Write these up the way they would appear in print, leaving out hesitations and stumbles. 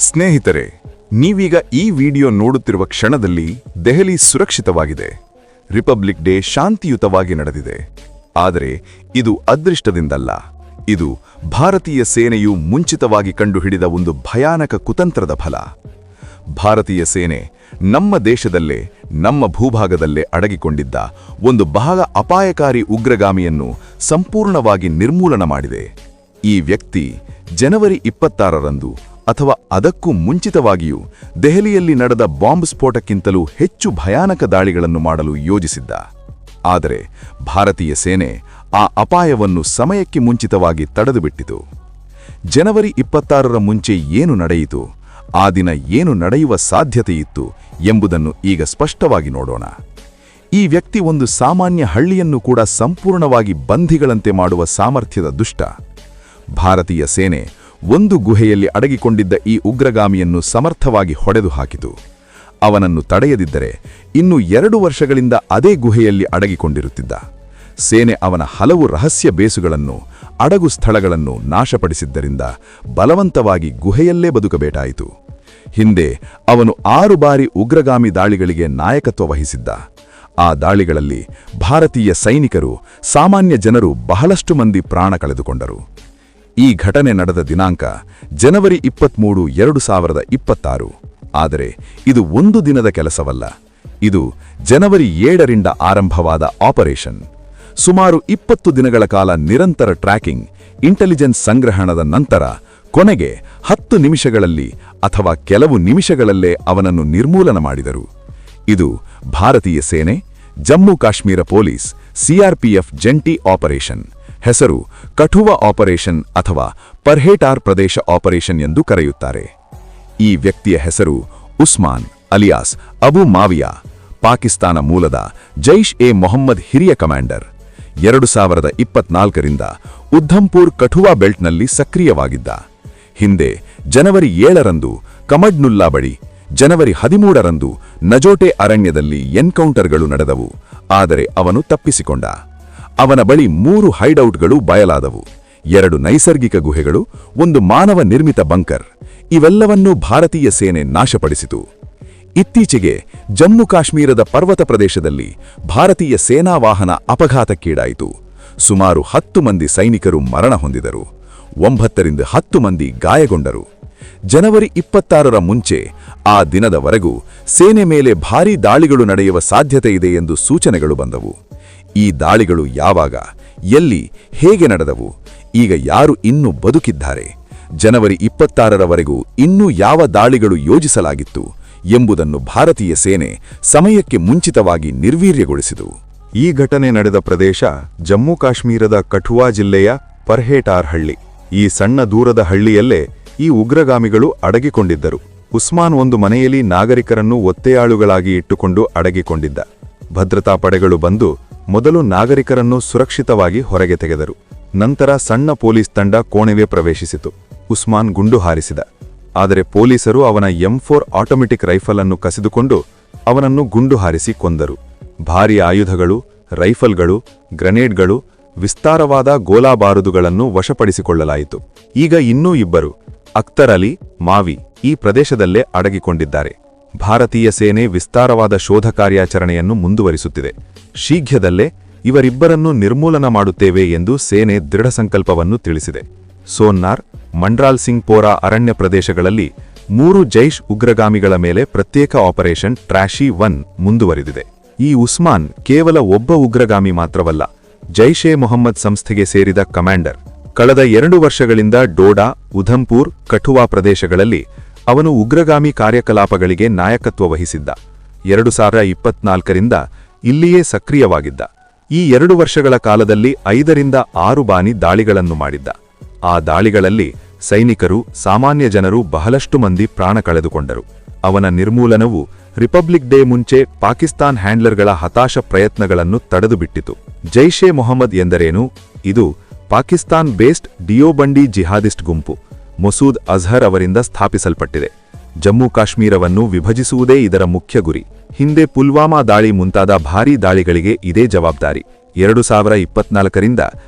ಸ್ನೇಹಿತರೆ, ನೀವೀಗ ಈ ವಿಡಿಯೋ ನೋಡುತ್ತಿರುವ ಕ್ಷಣದಲ್ಲಿ ದೆಹಲಿ ಸುರಕ್ಷಿತವಾಗಿದೆ. ರಿಪಬ್ಲಿಕ್ ಡೇ ಶಾಂತಿಯುತವಾಗಿ ನಡೆದಿದೆ. ಆದರೆ ಇದು ಅದೃಷ್ಟದಿಂದಲ್ಲ. ಇದು ಭಾರತೀಯ ಸೇನೆಯು ಮುಂಚಿತವಾಗಿ ಕಂಡುಹಿಡಿದ ಒಂದು ಭಯಾನಕ ಕುತಂತ್ರದ ಫಲ. ಭಾರತೀಯ ಸೇನೆ ನಮ್ಮ ದೇಶದಲ್ಲೇ, ನಮ್ಮ ಭೂಭಾಗದಲ್ಲೇ ಅಡಗಿಕೊಂಡಿದ್ದ ಒಂದು ಬಹಳ ಅಪಾಯಕಾರಿ ಉಗ್ರಗಾಮಿಯನ್ನು ಸಂಪೂರ್ಣವಾಗಿ ನಿರ್ಮೂಲನ ಮಾಡಿದೆ. ಈ ವ್ಯಕ್ತಿ ಜನವರಿ 26ರಂದು ಅಥವಾ ಅದಕ್ಕೂ ಮುಂಚಿತವಾಗಿಯೂ ದೆಹಲಿಯಲ್ಲಿ ನಡೆದ ಬಾಂಬ್ ಸ್ಫೋಟಕ್ಕಿಂತಲೂ ಹೆಚ್ಚು ಭಯಾನಕ ದಾಳಿಗಳನ್ನು ಮಾಡಲು ಯೋಜಿಸಿದ್ದ. ಆದರೆ ಭಾರತೀಯ ಸೇನೆ ಆ ಅಪಾಯವನ್ನು ಸಮಯಕ್ಕೆ ಮುಂಚಿತವಾಗಿ ತಡೆದುಬಿಟ್ಟಿತು. ಜನವರಿ 26ರ ಮುಂಚೆ ಏನು ನಡೆಯಿತು, ಆ ದಿನ ಏನು ನಡೆಯುವ ಸಾಧ್ಯತೆಯಿತ್ತು ಎಂಬುದನ್ನು ಈಗ ಸ್ಪಷ್ಟವಾಗಿ ನೋಡೋಣ. ಈ ವ್ಯಕ್ತಿ ಒಂದು ಸಾಮಾನ್ಯ ಹಳ್ಳಿಯನ್ನು ಕೂಡ ಸಂಪೂರ್ಣವಾಗಿ ಬಂಧಿಗಳಂತೆ ಮಾಡುವ ಸಾಮರ್ಥ್ಯದ ದುಷ್ಟ. ಭಾರತೀಯ ಸೇನೆ ಒಂದು ಗುಹೆಯಲ್ಲಿ ಅಡಗಿಕೊಂಡಿದ್ದ ಈ ಉಗ್ರಗಾಮಿಯನ್ನು ಸಮರ್ಥವಾಗಿ ಹೊಡೆದು ಹಾಕಿತು. ಅವನನ್ನು ತಡೆಯದಿದ್ದರೆ ಇನ್ನು 2 ವರ್ಷಗಳಿಂದ ಅದೇ ಗುಹೆಯಲ್ಲಿ ಅಡಗಿಕೊಂಡಿರುತ್ತಿದ್ದ. ಸೇನೆ ಅವನ ಹಲವು ರಹಸ್ಯ ಬೇಸುಗಳನ್ನು, ಅಡಗು ಸ್ಥಳಗಳನ್ನು ನಾಶಪಡಿಸಿದ್ದರಿಂದ ಬಲವಂತವಾಗಿ ಗುಹೆಯಲ್ಲೇ ಬದುಕಬೇಕಾಯಿತು. ಹಿಂದೆ ಅವನು 6 ಬಾರಿ ಉಗ್ರಗಾಮಿ ದಾಳಿಗಳಿಗೆ ನಾಯಕತ್ವ ವಹಿಸಿದ್ದ. ಆ ದಾಳಿಗಳಲ್ಲಿ ಭಾರತೀಯ ಸೈನಿಕರು, ಸಾಮಾನ್ಯ ಜನರು ಬಹಳಷ್ಟು ಮಂದಿ ಪ್ರಾಣ ಕಳೆದುಕೊಂಡರು. ಈ ಘಟನೆ ನಡೆದ ದಿನಾಂಕ ಜನವರಿ 23, 2026. ಆದರೆ ಇದು ಒಂದು ದಿನದ ಕೆಲಸವಲ್ಲ. ಇದು ಜನವರಿ 7ರಿಂದ ಆರಂಭವಾದ ಆಪರೇಷನ್. ಸುಮಾರು 20 ದಿನಗಳ ಕಾಲ ನಿರಂತರ ಟ್ರ್ಯಾಕಿಂಗ್, ಇಂಟೆಲಿಜೆನ್ಸ್ ಸಂಗ್ರಹಣದ ನಂತರ ಕೊನೆಗೆ 10 ನಿಮಿಷಗಳಲ್ಲಿ ಅಥವಾ ಕೆಲವು ನಿಮಿಷಗಳಲ್ಲೇ ಅವನನ್ನು ನಿರ್ಮೂಲನ ಮಾಡಿದರು. ಇದು ಭಾರತೀಯ ಸೇನೆ, ಜಮ್ಮು ಕಾಶ್ಮೀರ ಪೊಲೀಸ್, ಸಿಆರ್ಪಿಎಫ್ ಜಂಟಿ ಆಪರೇಷನ್. ಹೆಸರು ಕಠುವಾ ಆಪರೇಷನ್ ಅಥವಾ ಪರ್ಹೇಟಾರ್ ಪ್ರದೇಶ ಆಪರೇಷನ್ ಎಂದು ಕರೆಯುತ್ತಾರೆ. ಈ ವ್ಯಕ್ತಿಯ ಹೆಸರು ಉಸ್ಮಾನ್ ಅಲಿಯಾಸ್ ಅಬು ಮಾವಿಯಾ. ಪಾಕಿಸ್ತಾನ ಮೂಲದ ಜೈಷ್ ಎ ಮೊಹಮ್ಮದ್ ಹಿರಿಯ ಕಮಾಂಡರ್. 2024ರಿಂದ ಉಧಂಪುರ್ ಕಠುವಾ ಬೆಲ್ಟ್ನಲ್ಲಿ ಸಕ್ರಿಯವಾಗಿದ್ದ. ಹಿಂದೆ ಜನವರಿ 7ರಂದು ಕಮಡ್ನುಲ್ಲಾ ಬಳಿ, ಜನವರಿ 13ರಂದು ನಜೋಟೆ ಅರಣ್ಯದಲ್ಲಿ ಎನ್ಕೌಂಟರ್ಗಳು ನಡೆದವು. ಆದರೆ ಅವನು ತಪ್ಪಿಸಿಕೊಂಡ. ಅವನ ಬಳಿ 3 ಹೈಡೌಟ್ಗಳು ಬಯಲಾದವು, 2 ನೈಸರ್ಗಿಕ ಗುಹೆಗಳು, 1 ಮಾನವ ನಿರ್ಮಿತ ಬಂಕರ್. ಇವೆಲ್ಲವನ್ನೂ ಭಾರತೀಯ ಸೇನೆ ನಾಶಪಡಿಸಿತು. ಇತ್ತೀಚೆಗೆ ಜಮ್ಮು ಕಾಶ್ಮೀರದ ಪರ್ವತ ಪ್ರದೇಶದಲ್ಲಿ ಭಾರತೀಯ ಸೇನಾ ವಾಹನ ಅಪಘಾತಕ್ಕೀಡಾಯಿತು. ಸುಮಾರು 10 ಮಂದಿ ಸೈನಿಕರು ಮರಣ ಹೊಂದಿದರು, 9ರಿಂದ 10 ಮಂದಿ ಗಾಯಗೊಂಡರು. ಜನವರಿ 26ರ ಮುಂಚೆ ಆ ದಿನದವರೆಗೂ ಸೇನೆ ಮೇಲೆ ಭಾರೀ ದಾಳಿಗಳು ನಡೆಯುವ ಸಾಧ್ಯತೆ ಇದೆ ಎಂದು ಸೂಚನೆಗಳು ಬಂದವು. ಈ ದಾಳಿಗಳು ಯಾವಾಗ, ಎಲ್ಲಿ, ಹೇಗೆ ನಡೆದವು, ಈಗ ಯಾರು ಇನ್ನೂ ಬದುಕಿದ್ದಾರೆ, ಜನವರಿ 26ರವರೆಗೂ ಇನ್ನೂ ಯಾವ ದಾಳಿಗಳು ಯೋಜಿಸಲಾಗಿತ್ತು ಎಂಬುದನ್ನು ಭಾರತೀಯ ಸೇನೆ ಸಮಯಕ್ಕೆ ಮುಂಚಿತವಾಗಿ ನಿರ್ವೀರ್ಯಗೊಳಿಸಿತು. ಈ ಘಟನೆ ನಡೆದ ಪ್ರದೇಶ ಜಮ್ಮು ಕಾಶ್ಮೀರದ ಕಠುವಾ ಜಿಲ್ಲೆಯ ಪರ್ಹೇಟಾರ್ ಹಳ್ಳಿ. ಈ ಸಣ್ಣ ದೂರದ ಹಳ್ಳಿಯಲ್ಲೇ ಈ ಉಗ್ರಗಾಮಿಗಳು ಅಡಗಿಕೊಂಡಿದ್ದರು. ಉಸ್ಮಾನ್ ಒಂದು ಮನೆಯಲ್ಲಿ ನಾಗರಿಕರನ್ನು ಒತ್ತೆಯಾಳುಗಳಾಗಿ ಇಟ್ಟುಕೊಂಡು ಅಡಗಿಕೊಂಡಿದ್ದ. ಭದ್ರತಾ ಪಡೆಗಳು ಬಂದು ಮೊದಲು ನಾಗರಿಕರನ್ನು ಸುರಕ್ಷಿತವಾಗಿ ಹೊರಗೆ ತೆಗೆದರು. ನಂತರ ಸಣ್ಣ ಪೊಲೀಸ್ ತಂಡ ಕೋಣೆಗೆ ಪ್ರವೇಶಿಸಿತು. ಉಸ್ಮಾನ್ ಗುಂಡು ಹಾರಿಸಿದ. ಆದರೆ ಪೊಲೀಸರು ಅವನ M4 ಆಟೋಮೆಟಿಕ್ ರೈಫಲ್ ಅನ್ನು ಕಸಿದುಕೊಂಡು ಅವನನ್ನು ಗುಂಡು ಹಾರಿಸಿ ಕೊಂದರು. ಭಾರೀ ಆಯುಧಗಳು, ರೈಫಲ್ಗಳು, ಗ್ರೆನೇಡ್ಗಳು, ವಿಸ್ತಾರವಾದ ಗೋಲಾಬಾರುದುಗಳನ್ನು ವಶಪಡಿಸಿಕೊಳ್ಳಲಾಯಿತು. ಈಗ ಇನ್ನೂ 2 ಅಖ್ತರ್ ಅಲಿ, ಮಾವಿ ಈ ಪ್ರದೇಶದಲ್ಲೇ ಅಡಗಿಕೊಂಡಿದ್ದಾರೆ. ಭಾರತೀಯ ಸೇನೆ ವಿಸ್ತಾರವಾದ ಶೋಧ ಕಾರ್ಯಾಚರಣೆಯನ್ನು ಮುಂದುವರಿಸುತ್ತಿದೆ. ಶೀಘ್ರದಲ್ಲೇ ಇವರಿಬ್ಬರನ್ನು ನಿರ್ಮೂಲನ ಮಾಡುತ್ತೇವೆ ಎಂದು ಸೇನೆ ದೃಢ ಸಂಕಲ್ಪವನ್ನು ತಿಳಿಸಿದೆ. ಸೋನ್ನಾರ್, ಮಂಡ್ರಾಲ್ ಸಿಂಗ್ ಪೋರಾ ಅರಣ್ಯ ಪ್ರದೇಶಗಳಲ್ಲಿ 3 ಜೈಷ್ ಉಗ್ರಗಾಮಿಗಳ ಮೇಲೆ ಪ್ರತ್ಯೇಕ ಆಪರೇಷನ್ ಟ್ರಾಶಿ 1 ಮುಂದುವರಿದಿದೆ. ಈ ಉಸ್ಮಾನ್ ಕೇವಲ ಒಬ್ಬ ಉಗ್ರಗಾಮಿ ಮಾತ್ರವಲ್ಲ, ಜೈಷ್ ಎ ಮೊಹಮ್ಮದ್ ಸಂಸ್ಥೆಗೆ ಸೇರಿದ ಕಮಾಂಡರ್. ಕಳೆದ 2 ವರ್ಷಗಳಿಂದ ಡೋಡಾ, ಉಧಂಪುರ್, ಕಠುವಾ ಪ್ರದೇಶಗಳಲ್ಲಿ ಅವನು ಉಗ್ರಗಾಮಿ ಕಾರ್ಯಕಲಾಪಗಳಿಗೆ ನಾಯಕತ್ವ ವಹಿಸಿದ್ದ. 2024ರಿಂದ ಇಲ್ಲಿಯೇ ಸಕ್ರಿಯವಾಗಿದ್ದ. ಈ 2 ವರ್ಷಗಳ ಕಾಲದಲ್ಲಿ 5ರಿಂದ 6 ಬಾರಿ ದಾಳಿಗಳನ್ನು ಮಾಡಿದ್ದ. ಆ ದಾಳಿಗಳಲ್ಲಿ ಸೈನಿಕರು, ಸಾಮಾನ್ಯ ಜನರು ಬಹಳಷ್ಟು ಮಂದಿ ಪ್ರಾಣ ಕಳೆದುಕೊಂಡರು. ಅವನ ನಿರ್ಮೂಲನವು ರಿಪಬ್ಲಿಕ್ ಡೇ ಮುಂಚೆ ಪಾಕಿಸ್ತಾನ್ ಹ್ಯಾಂಡ್ಲರ್ಗಳ ಹತಾಶ ಪ್ರಯತ್ನಗಳನ್ನು ತಡೆದುಬಿಟ್ಟಿತು. ಜೈಷ್ ಎ ಮೊಹಮ್ಮದ್ ಎಂದರೇನು? ಇದು ಪಾಕಿಸ್ತಾನ್ ಬೇಸ್ಡ್ ಡಿಯೋಬಂಡಿ ಜಿಹಾದಿಸ್ಟ್ ಗುಂಪು. ಮಸೂದ್ ಅಜಹರ್ ಅವರಿಂದ ಸ್ಥಾಪಿಸಲ್ಪಟ್ಟಿದೆ. ಜಮ್ಮು ಕಾಶ್ಮೀರವನ್ನು ವಿಭಜಿಸುವುದೇ ಇದರ ಮುಖ್ಯ ಗುರಿ. ಹಿಂದೆ ಪುಲ್ವಾಮಾ ದಾಳಿ ಮುಂತಾದ ಭಾರೀ ದಾಳಿಗಳಿಗೆ ಇದೇ ಜವಾಬ್ದಾರಿ. 2024ರಿಂದ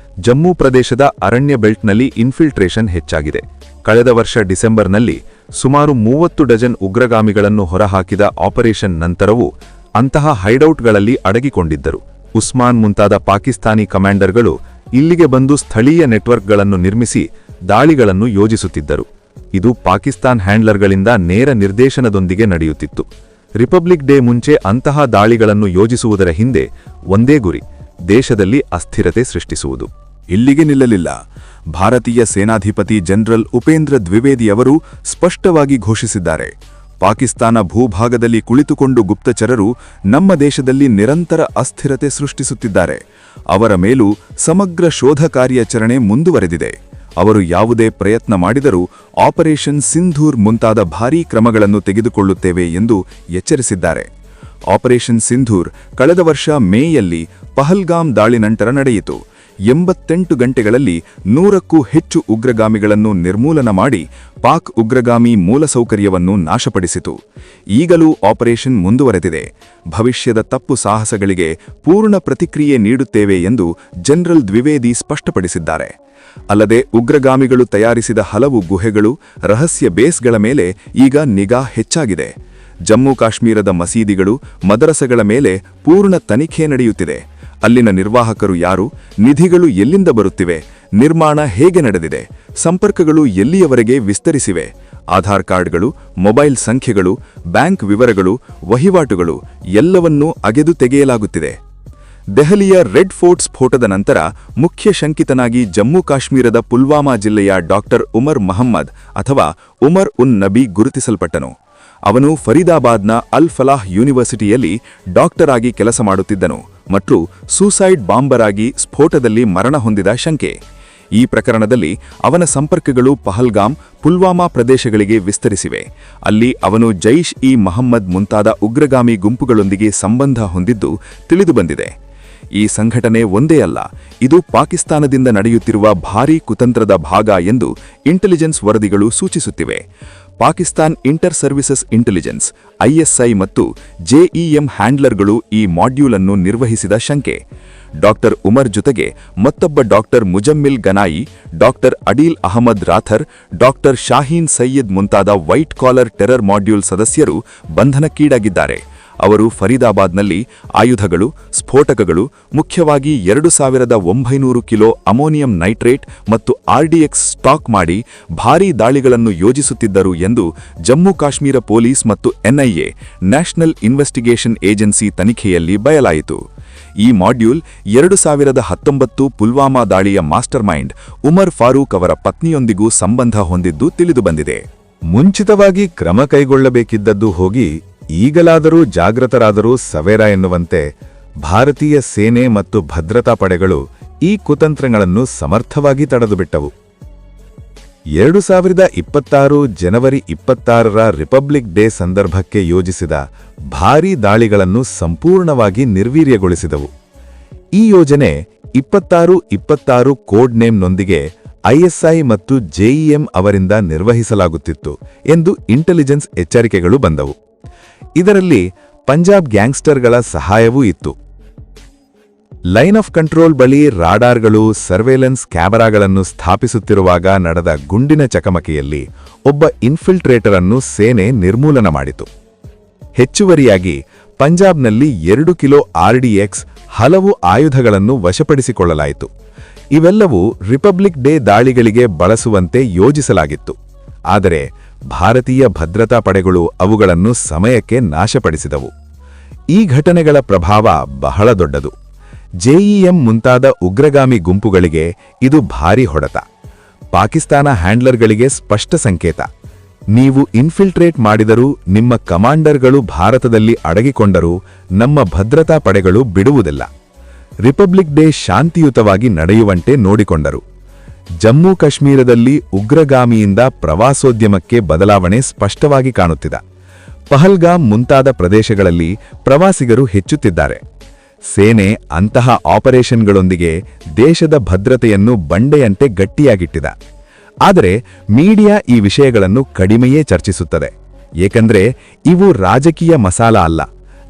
ಜಮ್ಮು ಪ್ರದೇಶದ ಅರಣ್ಯ ಬೆಲ್ಟ್ನಲ್ಲಿ ಇನ್ಫಿಲ್ಟ್ರೇಷನ್ ಹೆಚ್ಚಾಗಿದೆ. ಕಳೆದ ವರ್ಷ ಡಿಸೆಂಬರ್ನಲ್ಲಿ ಸುಮಾರು 30 ಡಜನ್ ಉಗ್ರಗಾಮಿಗಳನ್ನು ಹೊರಹಾಕಿದ ಆಪರೇಷನ್ ನಂತರವೂ ಅಂತಹ ಹೈಡೌಟ್ಗಳಲ್ಲಿ ಅಡಗಿಕೊಂಡಿದ್ದರು. ಉಸ್ಮಾನ್ ಮುಂತಾದ ಪಾಕಿಸ್ತಾನಿ ಕಮಾಂಡರ್ಗಳು ಇಲ್ಲಿಗೆ ಬಂದು ಸ್ಥಳೀಯ ನೆಟ್ವರ್ಕ್ಗಳನ್ನು ನಿರ್ಮಿಸಿ ದಾಳಿಗಳನ್ನು ಯೋಜಿಸುತ್ತಿದ್ದರು. ಇದು ಪಾಕಿಸ್ತಾನ್ ಹ್ಯಾಂಡ್ಲರ್ಗಳಿಂದ ನೇರ ನಿರ್ದೇಶನದೊಂದಿಗೆ ನಡೆಯುತ್ತಿತ್ತು. ರಿಪಬ್ಲಿಕ್ ಡೇ ಮುಂಚೆ ಅಂತಹ ದಾಳಿಗಳನ್ನು ಯೋಜಿಸುವುದರ ಹಿಂದೆ ಒಂದೇ ಗುರಿ: ದೇಶದಲ್ಲಿ ಅಸ್ಥಿರತೆ ಸೃಷ್ಟಿಸುವುದು. ಇಲ್ಲಿಗೆ ನಿಲ್ಲಲಿಲ್ಲ. ಭಾರತೀಯ ಸೇನಾಧಿಪತಿ ಜನರಲ್ ಉಪೇಂದ್ರ ದ್ವಿವೇದಿಯವರು ಸ್ಪಷ್ಟವಾಗಿ ಘೋಷಿಸಿದ್ದಾರೆ: ಪಾಕಿಸ್ತಾನ ಭೂಭಾಗದಲ್ಲಿ ಕುಳಿತುಕೊಂಡು ಗುಪ್ತಚರರು ನಮ್ಮ ದೇಶದಲ್ಲಿ ನಿರಂತರ ಅಸ್ಥಿರತೆ ಸೃಷ್ಟಿಸುತ್ತಿದ್ದಾರೆ. ಅವರ ಮೇಲೂ ಸಮಗ್ರ ಶೋಧ ಕಾರ್ಯಾಚರಣೆ ಮುಂದುವರೆದಿದೆ. ಅವರು ಯಾವುದೇ ಪ್ರಯತ್ನ ಮಾಡಿದರೂ ಆಪರೇಷನ್ ಸಿಂಧೂರ್ ಮುಂತಾದ ಭಾರೀ ಕ್ರಮಗಳನ್ನು ತೆಗೆದುಕೊಳ್ಳುತ್ತೇವೆ ಎಂದು ಎಚ್ಚರಿಸಿದ್ದಾರೆ. ಆಪರೇಷನ್ ಸಿಂಧೂರ್ ಕಳೆದ ವರ್ಷ ಮೇಯಲ್ಲಿ ಪಹಲ್ಗಾಮ್ ದಾಳಿ ನಂತರ ನಡೆಯಿತು. 88 ಗಂಟೆಗಳಲ್ಲಿ 100ಕ್ಕೂ ಹೆಚ್ಚು ಉಗ್ರಗಾಮಿಗಳನ್ನು ನಿರ್ಮೂಲನ ಮಾಡಿ ಪಾಕ್ ಉಗ್ರಗಾಮಿ ಮೂಲಸೌಕರ್ಯವನ್ನು ನಾಶಪಡಿಸಿತು. ಈಗಲೂ ಆಪರೇಷನ್ ಮುಂದುವರೆದಿದೆ. ಭವಿಷ್ಯದ ತಪ್ಪು ಸಾಹಸಗಳಿಗೆ ಪೂರ್ಣ ಪ್ರತಿಕ್ರಿಯೆ ನೀಡುತ್ತೇವೆ ಎಂದು ಜನರಲ್ ದ್ವಿವೇದಿ ಸ್ಪಷ್ಟಪಡಿಸಿದ್ದಾರೆ. ಅಲ್ಲದೆ ಉಗ್ರಗಾಮಿಗಳು ತಯಾರಿಸಿದ ಹಲವು ಗುಹೆಗಳು, ರಹಸ್ಯ ಬೇಸ್ಗಳ ಮೇಲೆ ಈಗ ನಿಗಾ ಹೆಚ್ಚಾಗಿದೆ. ಜಮ್ಮು ಕಾಶ್ಮೀರದ ಮಸೀದಿಗಳು, ಮದರಸೆಗಳ ಮೇಲೆ ಪೂರ್ಣ ತನಿಖೆ ನಡೆಯುತ್ತಿದೆ. ಅಲ್ಲಿನ ನಿರ್ವಾಹಕರು ಯಾರು, ನಿಧಿಗಳು ಎಲ್ಲಿಂದ ಬರುತ್ತಿವೆ, ನಿರ್ಮಾಣ ಹೇಗೆ ನಡೆದಿದೆ, ಸಂಪರ್ಕಗಳು ಎಲ್ಲಿಯವರೆಗೆ ವಿಸ್ತರಿಸಿವೆ, ಆಧಾರ್ ಕಾರ್ಡ್ಗಳು, ಮೊಬೈಲ್ ಸಂಖ್ಯೆಗಳು, ಬ್ಯಾಂಕ್ ವಿವರಗಳು, ವಹಿವಾಟುಗಳು ಎಲ್ಲವನ್ನೂ ಅಗೆದು ತೆಗೆಯಲಾಗುತ್ತಿದೆ. ದೆಹಲಿಯ ರೆಡ್ ಫೋರ್ಟ್ ಸ್ಫೋಟದ ನಂತರ ಮುಖ್ಯ ಶಂಕಿತನಾಗಿ ಜಮ್ಮು ಕಾಶ್ಮೀರದ ಪುಲ್ವಾಮಾ ಜಿಲ್ಲೆಯ ಡಾಕ್ಟರ್ ಉಮರ್ ಮಹಮ್ಮದ್ ಅಥವಾ ಉಮರ್ ಉನ್ ನಬಿ ಗುರುತಿಸಲ್ಪಟ್ಟನು. ಅವನು ಫರೀದಾಬಾದ್ನ ಅಲ್ ಫಲಾಹ್ ಯೂನಿವರ್ಸಿಟಿಯಲ್ಲಿ ಡಾಕ್ಟರ್ ಆಗಿ ಕೆಲಸ ಮಾಡುತ್ತಿದ್ದನು ಮತ್ತು ಸೂಸೈಡ್ ಬಾಂಬರ್ ಆಗಿ ಸ್ಫೋಟದಲ್ಲಿ ಮರಣ ಹೊಂದಿದ ಶಂಕೆ. ಈ ಪ್ರಕರಣದಲ್ಲಿ ಅವನ ಸಂಪರ್ಕಗಳು ಪಹಲ್ಗಾಮ್, ಪುಲ್ವಾಮಾ ಪ್ರದೇಶಗಳಿಗೆ ವಿಸ್ತರಿಸಿವೆ. ಅಲ್ಲಿ ಅವನು ಜೈಷ್ ಇ ಮೊಹಮ್ಮದ್ ಮುಂತಾದ ಉಗ್ರಗಾಮಿ ಗುಂಪುಗಳೊಂದಿಗೆ ಸಂಬಂಧ ಹೊಂದಿದ್ದು ತಿಳಿದುಬಂದಿದೆ. ಈ ಸಂಘಟನೆ ಒಂದೇ ಅಲ್ಲ, ಇದು ಪಾಕಿಸ್ತಾನದಿಂದ ನಡೆಯುತ್ತಿರುವ ಭಾರೀ ಕುತಂತ್ರದ ಭಾಗ ಎಂದು ಇಂಟೆಲಿಜೆನ್ಸ್ ವರದಿಗಳು ಸೂಚಿಸುತ್ತಿವೆ. Pakistan inter services intelligence ISI ಮತ್ತು ಜೆಇಎಂ ಹ್ಯಾಂಡ್ಲರ್ಗಳು ಈ ಮಾಡ್ಯೂಲ್ ಅನ್ನು ನಿರ್ವಹಿಸಿದ ಶಂಕೆ. ಡಾಕ್ಟರ್ ಉಮರ್ ಜೊತೆಗೆ ಮತ್ತೊಬ್ಬ doctor Muzammil Ganai, doctor Adeel Ahmad Rather, doctor Shaheen Sayyed ಮುಂತಾದ ವೈಟ್ ಕಾಲರ್ ಟೆರರ್ ಮಾಡ್ಯೂಲ್ ಸದಸ್ಯರು ಬಂಧನಕ್ಕೀಡಾಗಿದ್ದಾರೆ. ಅವರು ಫರೀದಾಬಾದ್ನಲ್ಲಿ ಆಯುಧಗಳು, ಸ್ಫೋಟಕಗಳು, ಮುಖ್ಯವಾಗಿ 2900 ಕಿಲೋ ಅಮೋನಿಯಂ ನೈಟ್ರೇಟ್ ಮತ್ತು ಆರ್ಡಿಎಕ್ಸ್ ಸ್ಟಾಕ್ ಮಾಡಿ ಭಾರೀ ದಾಳಿಗಳನ್ನು ಯೋಜಿಸುತ್ತಿದ್ದರು ಎಂದು ಜಮ್ಮು ಕಾಶ್ಮೀರ ಪೊಲೀಸ್ ಮತ್ತು ಎನ್ಐಎ ನ್ಯಾಷನಲ್ ಇನ್ವೆಸ್ಟಿಗೇಷನ್ ಏಜೆನ್ಸಿ ತನಿಖೆಯಲ್ಲಿ ಬಯಲಾಯಿತು. ಈ ಮಾಡ್ಯೂಲ್ 2019 ಪುಲ್ವಾಮಾ ದಾಳಿಯ ಮಾಸ್ಟರ್ ಮೈಂಡ್ ಉಮರ್ ಫಾರೂಕ್ ಅವರ ಪತ್ನಿಯೊಂದಿಗೂ ಸಂಬಂಧ ಹೊಂದಿದ್ದು ತಿಳಿದುಬಂದಿದೆ. ಮುಂಚಿತವಾಗಿ ಕ್ರಮ ಕೈಗೊಳ್ಳಬೇಕಿದ್ದದ್ದು ಹೋಗಿ ಈಗಲಾದರೂ ಜಾಗೃತರಾದರೂ ಸವೇರ ಎನ್ನುವಂತೆ ಭಾರತೀಯ ಸೇನೆ ಮತ್ತು ಭದ್ರತಾ ಪಡೆಗಳು ಈ ಕುತಂತ್ರಗಳನ್ನು ಸಮರ್ಥವಾಗಿ ತಡೆದುಬಿಟ್ಟವು. 2026 ಜನವರಿ 26ರ ರಿಪಬ್ಲಿಕ್ ಡೇ ಸಂದರ್ಭಕ್ಕೆ ಯೋಜಿಸಿದ ಭಾರೀ ದಾಳಿಗಳನ್ನು ಸಂಪೂರ್ಣವಾಗಿ ನಿರ್ವೀರ್ಯಗೊಳಿಸಿದವು. ಈ ಯೋಜನೆ 2626 ಕೋಡ್ ನೇಮ್ನೊಂದಿಗೆ ಐಎಸ್ಐ ಮತ್ತು ಜೆಇಎಂ ಅವರಿಂದ ನಿರ್ವಹಿಸಲಾಗುತ್ತಿತ್ತು ಎಂದು ಇಂಟೆಲಿಜೆನ್ಸ್ ಎಚ್ಚರಿಕೆಗಳು ಬಂದವು. ಇದರಲ್ಲಿ ಪಂಜಾಬ್ ಗ್ಯಾಂಗ್ಸ್ಟರ್ಗಳ ಸಹಾಯವೂ ಇತ್ತು. ಲೈನ್ ಆಫ್ ಕಂಟ್ರೋಲ್ ಬಳಿ ರಾಡಾರ್ಗಳು, ಸರ್ವೇಲೆನ್ಸ್ ಕ್ಯಾಮೆರಾಗಳನ್ನು ಸ್ಥಾಪಿಸುತ್ತಿರುವಾಗ ನಡೆದ ಗುಂಡಿನ ಚಕಮಕಿಯಲ್ಲಿ ಒಬ್ಬ ಇನ್ಫಿಲ್ಟ್ರೇಟರ್ ಅನ್ನು ಸೇನೆ ನಿರ್ಮೂಲನ ಮಾಡಿತು. ಹೆಚ್ಚುವರಿಯಾಗಿ ಪಂಜಾಬ್ನಲ್ಲಿ 2 ಕಿಲೋ ಆರ್ಡಿಎಕ್ಸ್, ಹಲವು ಆಯುಧಗಳನ್ನು ವಶಪಡಿಸಿಕೊಳ್ಳಲಾಯಿತು. ಇವೆಲ್ಲವೂ ರಿಪಬ್ಲಿಕ್ ಡೇ ದಾಳಿಗಳಿಗೆ ಬಳಸುವಂತೆ ಯೋಜಿಸಲಾಗಿತ್ತು. ಆದರೆ ಭಾರತೀಯ ಭದ್ರತಾ ಪಡೆಗಳು ಅವುಗಳನ್ನು ಸಮಯಕ್ಕೆ ನಾಶಪಡಿಸಿದವು. ಈ ಘಟನೆಗಳ ಪ್ರಭಾವ ಬಹಳ ದೊಡ್ಡದು. ಜೆಇಎಂ ಮುಂತಾದ ಉಗ್ರಗಾಮಿ ಗುಂಪುಗಳಿಗೆ ಇದು ಭಾರೀ ಹೊಡೆತ. ಪಾಕಿಸ್ತಾನ ಹ್ಯಾಂಡ್ಲರ್ಗಳಿಗೆ ಸ್ಪಷ್ಟ ಸಂಕೇತ: ನೀವು ಇನ್ಫಿಲ್ಟ್ರೇಟ್ ಮಾಡಿದರೂ, ನಿಮ್ಮ ಕಮಾಂಡರ್ಗಳು ಭಾರತದಲ್ಲಿ ಅಡಗಿಕೊಂಡರೂ ನಮ್ಮ ಭದ್ರತಾ ಪಡೆಗಳು ಬಿಡುವುದಿಲ್ಲ. ರಿಪಬ್ಲಿಕ್ ಡೇ ಶಾಂತಿಯುತವಾಗಿ ನಡೆಯುವಂತೆ ನೋಡಿಕೊಂಡರು. ಜಮ್ಮು ಕಾಶ್ಮೀರದಲ್ಲಿ ಉಗ್ರಗಾಮಿಯಿಂದ ಪ್ರವಾಸೋದ್ಯಮಕ್ಕೆ ಬದಲಾವಣೆ ಸ್ಪಷ್ಟವಾಗಿ ಕಾಣುತ್ತಿದೆ. ಪಹಲ್ಗಾಮ್ ಮುಂತಾದ ಪ್ರದೇಶಗಳಲ್ಲಿ ಪ್ರವಾಸಿಗರು ಹೆಚ್ಚುತ್ತಿದ್ದಾರೆ. ಸೇನೆ ಅಂತಹ ಆಪರೇಷನ್ಗಳೊಂದಿಗೆ ದೇಶದ ಭದ್ರತೆಯನ್ನು ಬಂಡೆಯಂತೆ ಗಟ್ಟಿಯಾಗಿಟ್ಟಿದೆ. ಆದರೆ ಮೀಡಿಯಾ ಈ ವಿಷಯಗಳನ್ನು ಕಡಿಮೆಯೇ ಚರ್ಚಿಸುತ್ತದೆ. ಏಕೆಂದರೆ ಇವು ರಾಜಕೀಯ ಮಸಾಲ ಅಲ್ಲ,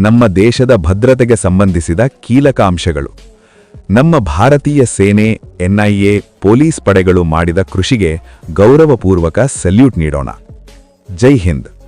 ನಮ್ಮ ದೇಶದ ಭದ್ರತೆಗೆ ಸಂಬಂಧಿಸಿದ ಕೀಲಕ ಅಂಶಗಳು. ನಮ್ಮ ಭಾರತೀಯ ಸೇನೆ, ಎನ್ಐಎ, ಪೊಲೀಸ್ ಪಡೆಗಳು ಮಾಡಿದ ಕೃಷಿಗೆ ಗೌರವಪೂರ್ವಕ ಸಲ್ಯೂಟ್ ನೀಡೋಣ. ಜೈ ಹಿಂದ್.